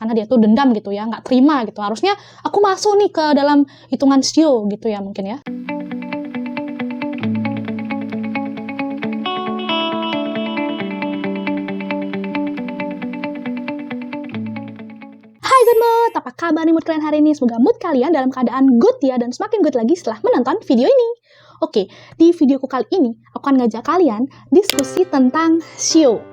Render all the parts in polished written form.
karena dia tuh dendam gitu ya, nggak terima gitu. Harusnya aku masuk nih ke dalam hitungan shio gitu ya mungkin ya. Hai good mood, apa kabar nih mood kalian hari ini? Semoga mood kalian dalam keadaan good ya, dan semakin good lagi setelah menonton video ini. Oke, di videoku kali ini aku akan ngajak kalian diskusi tentang shio.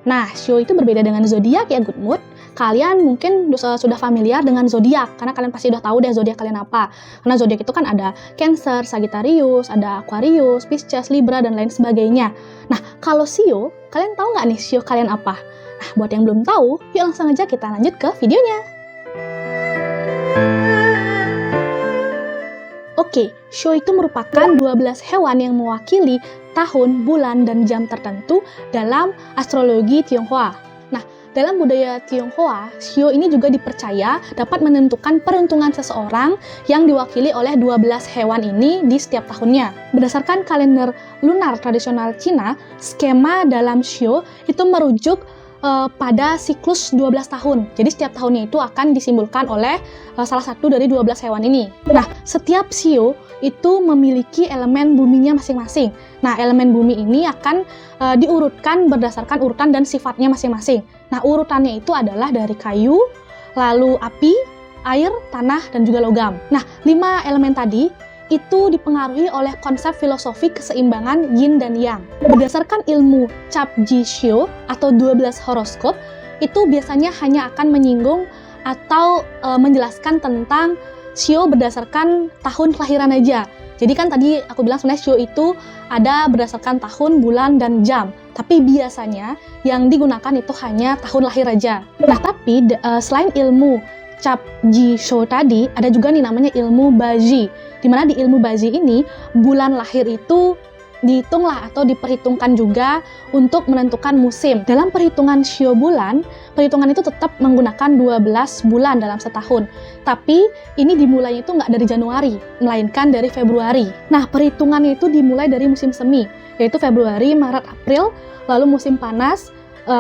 Nah, shio itu berbeda dengan zodiak ya good mood. Kalian mungkin sudah familiar dengan zodiak, karena kalian pasti udah tahu deh zodiak kalian apa. Karena zodiak itu kan ada Cancer, Sagittarius, ada Aquarius, Pisces, Libra, dan lain sebagainya. Nah, kalau shio, kalian tahu nggak nih shio kalian apa? Nah, buat yang belum tahu, yuk langsung aja kita lanjut ke videonya. Oke, shio itu merupakan 12 hewan yang mewakili tahun, bulan, dan jam tertentu dalam astrologi Tionghoa. Nah, dalam budaya Tionghoa, shio ini juga dipercaya dapat menentukan peruntungan seseorang yang diwakili oleh 12 hewan ini di setiap tahunnya. Berdasarkan kalender lunar tradisional Cina, skema dalam shio itu merujuk pada siklus 12 tahun. Jadi setiap tahunnya itu akan disimbolkan oleh salah satu dari 12 hewan ini. Nah, setiap shio itu memiliki elemen buminya masing-masing. Nah, elemen bumi ini akan diurutkan berdasarkan urutan dan sifatnya masing-masing. Nah, urutannya itu adalah dari kayu, lalu api, air, tanah, dan juga logam. Nah, 5 elemen tadi itu dipengaruhi oleh konsep filosofi keseimbangan yin dan yang. Berdasarkan ilmu Cap Ji Shio atau 12 horoskop, itu biasanya hanya akan menyinggung atau menjelaskan tentang shio berdasarkan tahun kelahiran aja. Jadi kan tadi aku bilang sebenarnya shio itu ada berdasarkan tahun, bulan, dan jam. Tapi biasanya yang digunakan itu hanya tahun lahir aja. Nah, tapi selain ilmu Cap Ji Shio tadi, ada juga nih namanya ilmu Baji. Dimana di ilmu Baji ini, bulan lahir itu dihitunglah atau diperhitungkan juga untuk menentukan musim. Dalam perhitungan shio bulan, perhitungan itu tetap menggunakan 12 bulan dalam setahun. Tapi ini dimulainya itu nggak dari Januari, melainkan dari Februari. Nah, perhitungannya itu dimulai dari musim semi, yaitu Februari, Maret, April, lalu musim panas,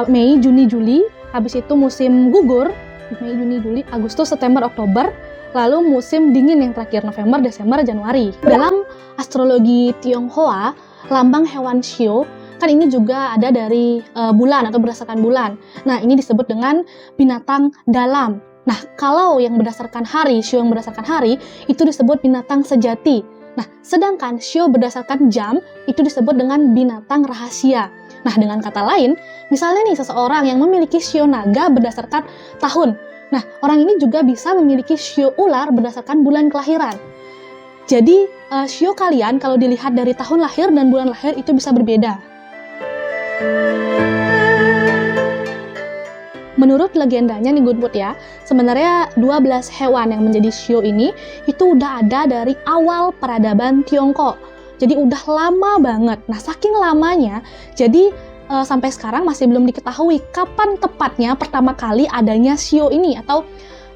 Mei, Juni, Juli, habis itu musim gugur, Mei, Juni, Juli, Agustus, September, Oktober, lalu musim dingin yang terakhir November, Desember, Januari. Dalam astrologi Tionghoa, lambang hewan shio kan ini juga ada dari bulan atau berdasarkan bulan. Nah, ini disebut dengan binatang dalam. Nah, kalau yang berdasarkan hari, shio yang berdasarkan hari, itu disebut binatang sejati. Nah, sedangkan shio berdasarkan jam, itu disebut dengan binatang rahasia. Nah, dengan kata lain, misalnya nih seseorang yang memiliki shio naga berdasarkan tahun. Nah, orang ini juga bisa memiliki shio ular berdasarkan bulan kelahiran. Jadi, shio kalian kalau dilihat dari tahun lahir dan bulan lahir itu bisa berbeda. Menurut legendanya nih good mood ya, sebenarnya 12 hewan yang menjadi shio ini itu udah ada dari awal peradaban Tiongkok. Jadi udah lama banget. Nah, saking lamanya, jadi sampai sekarang masih belum diketahui kapan tepatnya pertama kali adanya shio ini, atau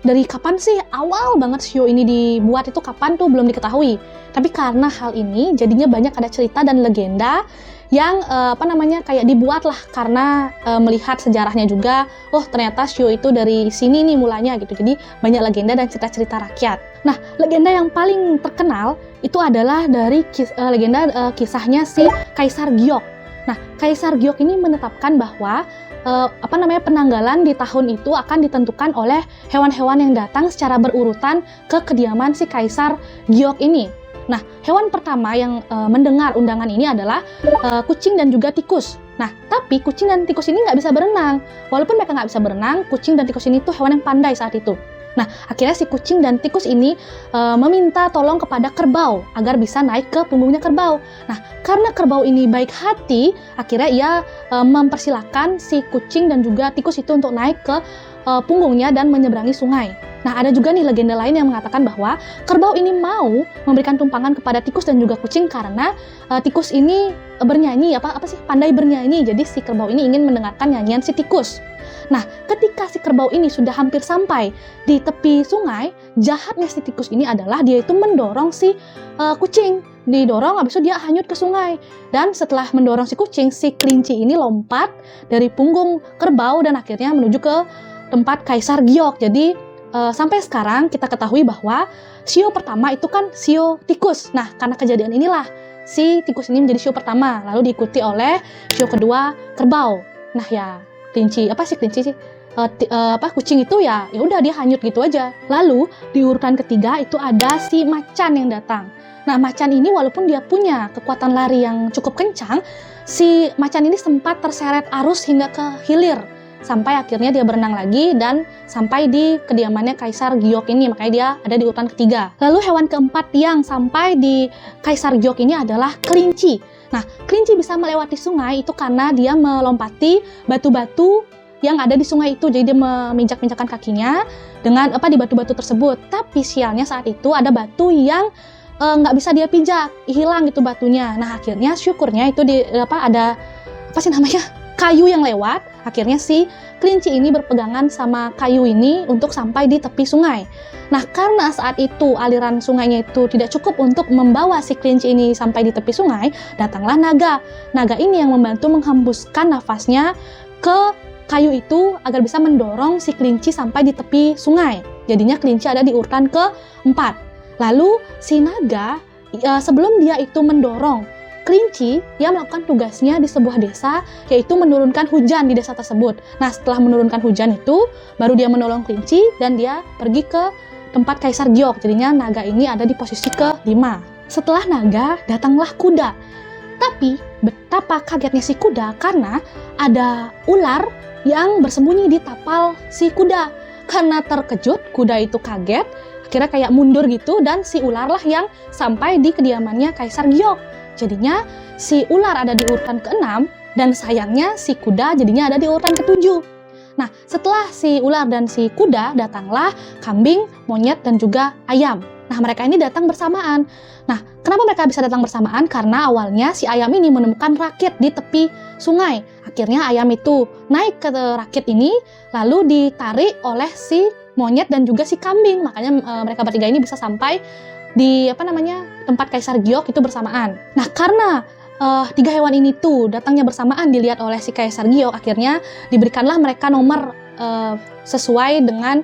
dari kapan sih awal banget shio ini dibuat, itu kapan tuh belum diketahui. Tapi karena hal ini jadinya banyak ada cerita dan legenda yang kayak dibuat lah karena melihat sejarahnya juga. Oh, ternyata shio itu dari sini nih mulanya gitu. Jadi banyak legenda dan cerita-cerita rakyat. Nah, legenda yang paling terkenal itu adalah dari legenda kisahnya si Kaisar Giok. Nah, Kaisar Giok ini menetapkan bahwa penanggalan di tahun itu akan ditentukan oleh hewan-hewan yang datang secara berurutan ke kediaman si Kaisar Giok ini. Nah, hewan pertama yang mendengar undangan ini adalah kucing dan juga tikus. Nah, tapi kucing dan tikus ini nggak bisa berenang. Walaupun mereka nggak bisa berenang, kucing dan tikus ini tuh hewan yang pandai saat itu. Nah, akhirnya si kucing dan tikus ini meminta tolong kepada kerbau agar bisa naik ke punggungnya kerbau. Nah, karena kerbau ini baik hati, akhirnya ia mempersilahkan si kucing dan juga tikus itu untuk naik ke punggungnya dan menyeberangi sungai. Nah, ada juga nih legenda lain yang mengatakan bahwa kerbau ini mau memberikan tumpangan kepada tikus dan juga kucing karena tikus ini bernyanyi, pandai bernyanyi. Jadi si kerbau ini ingin mendengarkan nyanyian si tikus. Nah, ketika si kerbau ini sudah hampir sampai di tepi sungai, jahatnya si tikus ini adalah dia itu mendorong si kucing. Didorong, habis itu dia hanyut ke sungai. Dan setelah mendorong si kucing, si kelinci ini lompat dari punggung kerbau dan akhirnya menuju ke tempat Kaisar Giok. Jadi sampai sekarang kita ketahui bahwa shio pertama itu kan shio tikus. Nah, karena kejadian inilah si tikus ini menjadi shio pertama, lalu diikuti oleh shio kedua kerbau. Nah ya, kucing itu ya udah dia hanyut gitu aja. Lalu di urutan ketiga itu ada si macan yang datang. Nah, macan ini walaupun dia punya kekuatan lari yang cukup kencang, si macan ini sempat terseret arus hingga ke hilir. Sampai akhirnya dia berenang lagi dan sampai di kediamannya Kaisar Giok ini, makanya dia ada di urutan ketiga. Lalu hewan keempat yang sampai di Kaisar Giok ini adalah kelinci. Nah, kelinci bisa melewati sungai itu karena dia melompati batu-batu yang ada di sungai itu. Jadi dia menginjak-injakkan kakinya dengan di batu-batu tersebut. Tapi sialnya saat itu ada batu yang nggak bisa dia pijak, hilang gitu batunya. Nah, akhirnya syukurnya itu ada kayu yang lewat. Akhirnya si kelinci ini berpegangan sama kayu ini untuk sampai di tepi sungai. Nah, karena saat itu aliran sungainya itu tidak cukup untuk membawa si kelinci ini sampai di tepi sungai, datanglah naga. Naga ini yang membantu menghembuskan nafasnya ke kayu itu agar bisa mendorong si kelinci sampai di tepi sungai. Jadinya kelinci ada di urutan keempat. Lalu si naga sebelum dia itu mendorong kelinci, dia melakukan tugasnya di sebuah desa, yaitu menurunkan hujan di desa tersebut. Nah, setelah menurunkan hujan itu, baru dia menolong kelinci dan dia pergi ke tempat Kaisar Giok. Jadinya naga ini ada di posisi ke-5. Setelah naga, datanglah kuda. Tapi betapa kagetnya si kuda karena ada ular yang bersembunyi di tapal si kuda. Karena terkejut, kuda itu kaget, akhirnya kayak mundur gitu, dan si ular lah yang sampai di kediamannya Kaisar Giok. Jadinya si ular ada di urutan ke-6 dan sayangnya si kuda jadinya ada di urutan ke-7. Nah, setelah si ular dan si kuda, datanglah kambing, monyet, dan juga ayam. Nah, mereka ini datang bersamaan. Nah, kenapa mereka bisa datang bersamaan? Karena awalnya si ayam ini menemukan rakit di tepi sungai. Akhirnya ayam itu naik ke rakit ini, lalu ditarik oleh si monyet dan juga si kambing. Makanya mereka bertiga ini bisa sampai di tempat Kaisar Giok itu bersamaan. Nah, karena tiga hewan ini tuh datangnya bersamaan dilihat oleh si Kaisar Giok, akhirnya diberikanlah mereka nomor sesuai dengan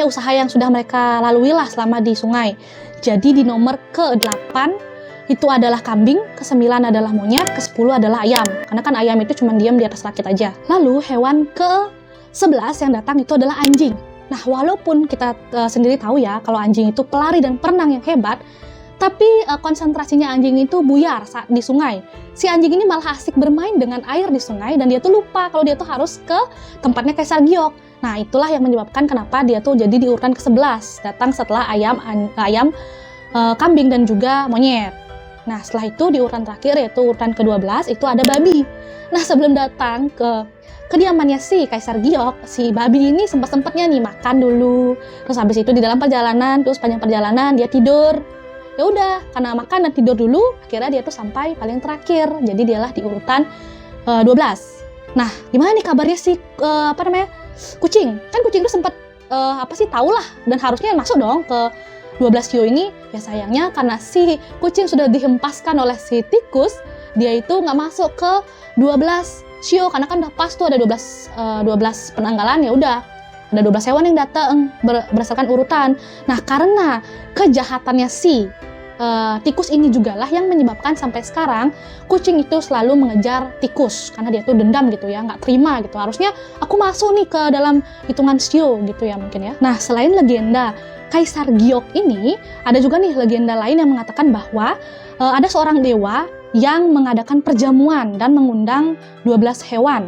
usaha yang sudah mereka lalui lah selama di sungai. Jadi di nomor ke-8 itu adalah kambing, ke-9 adalah monyet, ke-10 adalah ayam. Karena kan ayam itu cuma diam di atas rakit aja. Lalu hewan ke-11 yang datang itu adalah anjing. Nah, walaupun kita sendiri tahu ya kalau anjing itu pelari dan perenang yang hebat, tapi konsentrasinya anjing itu buyar saat di sungai. Si anjing ini malah asik bermain dengan air di sungai dan dia tuh lupa kalau dia tuh harus ke tempatnya Kaisar Giok. Nah, itulah yang menyebabkan kenapa dia tuh jadi di urutan ke-11, datang setelah ayam, kambing dan juga monyet. Nah, setelah itu di urutan terakhir yaitu urutan ke-12 itu ada babi. Nah, sebelum datang ke kediamannya si Kaisar Giok, si babi ini sempat-sempatnya nih makan dulu. Terus habis itu di dalam perjalanan, terus panjang perjalanan dia tidur. Ya udah, karena makan dan tidur dulu, akhirnya dia tuh sampai paling terakhir. Jadi dialah di urutan 12. Nah, gimana nih kabarnya si kucing? Kan kucing itu sempat tahu lah dan harusnya masuk dong ke 12 shio ini. Ya sayangnya karena si kucing sudah dihempaskan oleh si tikus, dia itu nggak masuk ke 12 shio karena kan udah pas tuh ada 12 penanggalan. Ya udah, ada 12 hewan yang datang berdasarkan urutan. Nah, karena kejahatannya si tikus ini juga lah yang menyebabkan sampai sekarang kucing itu selalu mengejar tikus karena dia tuh dendam gitu ya, nggak terima gitu. Harusnya aku masuk nih ke dalam hitungan shio gitu ya mungkin ya. Nah, selain legenda Kaisar Giok ini, ada juga nih legenda lain yang mengatakan bahwa ada seorang dewa yang mengadakan perjamuan dan mengundang 12 hewan.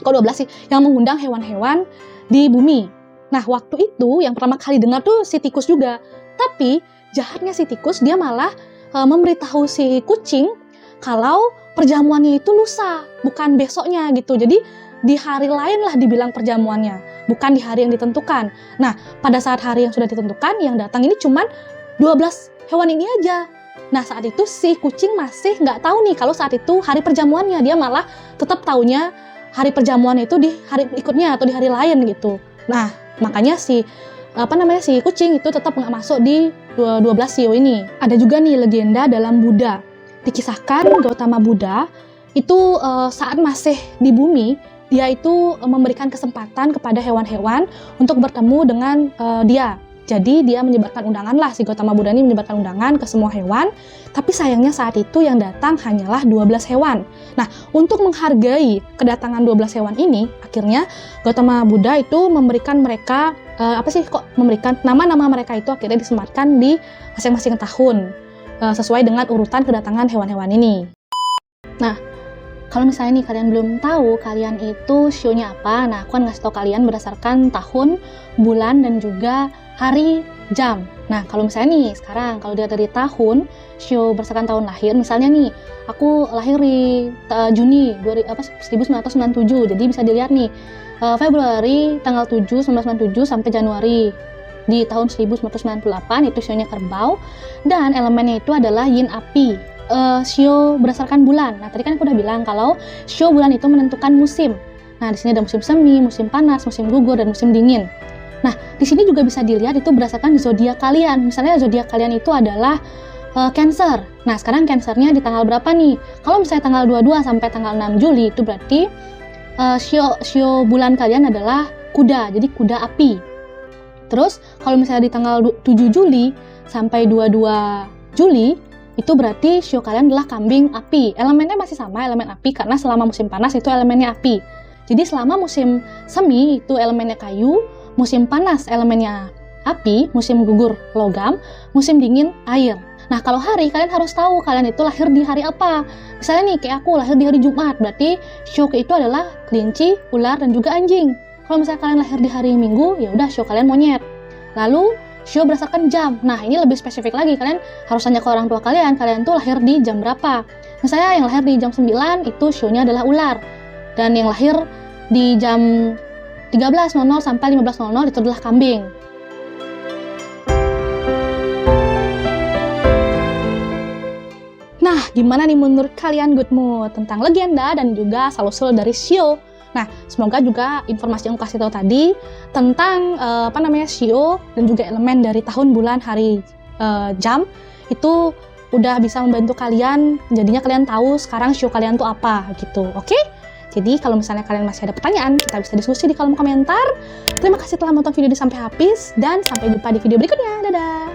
Kok 12 sih? Yang mengundang hewan-hewan di bumi. Nah, waktu itu yang pertama kali dengar tuh si tikus juga. Tapi jahatnya si tikus, dia malah memberitahu si kucing kalau perjamuannya itu lusa, bukan besoknya gitu. Jadi di hari lain lah dibilang perjamuannya, bukan di hari yang ditentukan. Nah, pada saat hari yang sudah ditentukan, yang datang ini cuman 12 hewan ini aja. Nah, saat itu si kucing masih nggak tahu nih kalau saat itu hari perjamuannya. Dia malah tetap taunya hari perjamuan itu di hari berikutnya atau di hari lain gitu. Nah, makanya si kucing itu tetap nggak masuk di 12 shio ini. Ada juga nih legenda dalam Buddha. Dikisahkan Gautama Buddha itu saat masih di bumi, dia itu memberikan kesempatan kepada hewan-hewan untuk bertemu dengan dia. Jadi dia menyebarkan undangan lah, si Gautama Buddha ini menyebarkan undangan ke semua hewan, tapi sayangnya saat itu yang datang hanyalah 12 hewan. Nah, untuk menghargai kedatangan 12 hewan ini, akhirnya Gautama Buddha itu memberikan mereka, memberikan nama-nama mereka itu akhirnya disematkan di masing-masing tahun, sesuai dengan urutan kedatangan hewan-hewan ini. Nah, kalau misalnya nih kalian belum tahu kalian itu shio-nya apa, nah aku kan ngasih tau kalian berdasarkan tahun, bulan, dan juga hari, jam. Nah, kalau misalnya nih sekarang, kalau dia dari tahun, shio berdasarkan tahun lahir, misalnya nih, aku lahir di Juni 1997, jadi bisa dilihat nih, Februari tanggal 7, 1997 sampai Januari di tahun 1998, itu shio-nya kerbau, dan elemennya itu adalah yin api. Shio berdasarkan bulan. Nah, tadi kan aku udah bilang kalau shio bulan itu menentukan musim. Nah, di sini ada musim semi, musim panas, musim gugur, dan musim dingin. Nah, di sini juga bisa dilihat itu berdasarkan zodiak kalian. Misalnya zodiak kalian itu adalah Cancer. Nah, sekarang Cancernya di tanggal berapa nih? Kalau misalnya tanggal 22 sampai tanggal 6 Juli itu berarti shio bulan kalian adalah kuda. Jadi kuda api. Terus, kalau misalnya di tanggal 7 Juli sampai 22 Juli itu berarti shio kalian adalah kambing api. Elemennya masih sama, elemen api, karena selama musim panas itu elemennya api. Jadi selama musim semi itu elemennya kayu, musim panas elemennya api, musim gugur logam, musim dingin air. Nah, kalau hari kalian harus tahu kalian itu lahir di hari apa. Misalnya nih kayak aku lahir di hari Jumat, berarti shio itu adalah kelinci, ular, dan juga anjing. Kalau misalnya kalian lahir di hari Minggu, ya udah shio kalian monyet. Lalu shio berdasarkan jam. Nah, ini lebih spesifik lagi. Kalian harus tanya ke orang tua kalian tuh lahir di jam berapa. Misalnya yang lahir di jam 9 itu shio-nya adalah ular. Dan yang lahir di jam 13.00 sampai 15.00 itu adalah kambing. Nah, gimana nih menurut kalian Good Mood tentang legenda dan juga asal-usul dari shio? Nah, semoga juga informasi yang aku kasih tahu tadi tentang shio dan juga elemen dari tahun, bulan, hari, jam itu udah bisa membantu kalian. Jadinya kalian tahu sekarang shio kalian tuh apa gitu. Oke? Jadi kalau misalnya kalian masih ada pertanyaan, kita bisa diskusi di kolom komentar. Terima kasih telah menonton video ini sampai habis dan sampai jumpa di video berikutnya. Dadah.